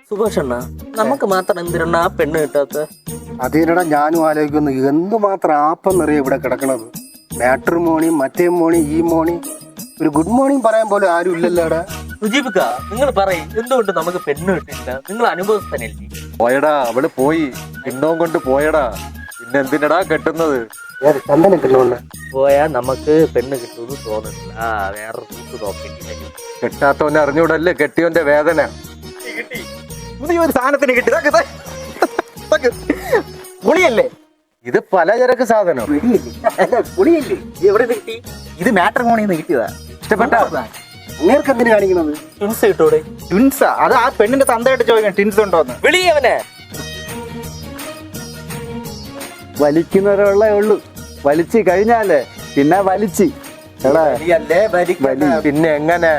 സുഭാഷ് അണ്ണ നമുക്ക് മാത്രം എന്തിനാ ആ പെണ്ണ് കിട്ടാത്ത? അതിനടാ ഞാനും ആലോചിക്കുന്നു, എന്തുമാത്രം ആപ്പെന്നറിയാം ഇവിടെ കിടക്കണത്. മാട്രിമോണി, മറ്റേ മോണി, ഈ മോണി, ഒരു ഗുഡ് മോർണിംഗ് പറയാൻ പോലും ആരും ഇല്ലല്ലോടാ. സുജീബിക്ക, നിങ്ങൾ പറയും എന്തുകൊണ്ട് നമുക്ക് പെണ്ണ് കിട്ടില്ല? നിങ്ങൾ അനുഭവസ്ഥനല്ലേ? പോയടാ, അവള് പോയി, ഇന്നവും കൊണ്ട് പോയടാ. പിന്നെ എന്തിനടാ കെട്ടുന്നത്? ചന്ദനം കിട്ടുന്നുണ്ട്. പോയാ നമുക്ക് പെണ്ണ് കിട്ടുമെന്ന് തോന്നുന്നില്ല. വേറെ റൂട്ട് നോക്കിയിട്ടില്ല. കെട്ടാത്തവനെ അറിഞ്ഞൂടല്ലേ കെട്ടിയവന്റെ വേദന. പുതിയൊരു സാധനത്തിന് കിട്ടി. പുളിയല്ലേ ഇത് പലചരക്ക് സാധനം. പുളിയല്ലേ എവിടെ കിട്ടി? ഇത് മാട്രിമോണിന്ന് കിട്ടിയതാ. ഇഷ്ടപ്പെട്ടാ? നിങ്ങൾക്ക് എന്തിനു കാണിക്കണത്? ട്വിൻസ് കിട്ടൂടെ? ട്വിൻസാ? അത് ആ പെണ്ണിന്റെ തന്തയായിട്ട് ചോദിക്കണം ട്വിൻസ് ഉണ്ടോന്ന്. വിളിയവനെ. വലിക്കുന്നവരുള്ളേ ഉള്ളൂ. വലിച്ചു കഴിഞ്ഞാലേ പിന്നെ വലിച്ച് വലിയല്ലേ വലി പിന്നെ എങ്ങനെ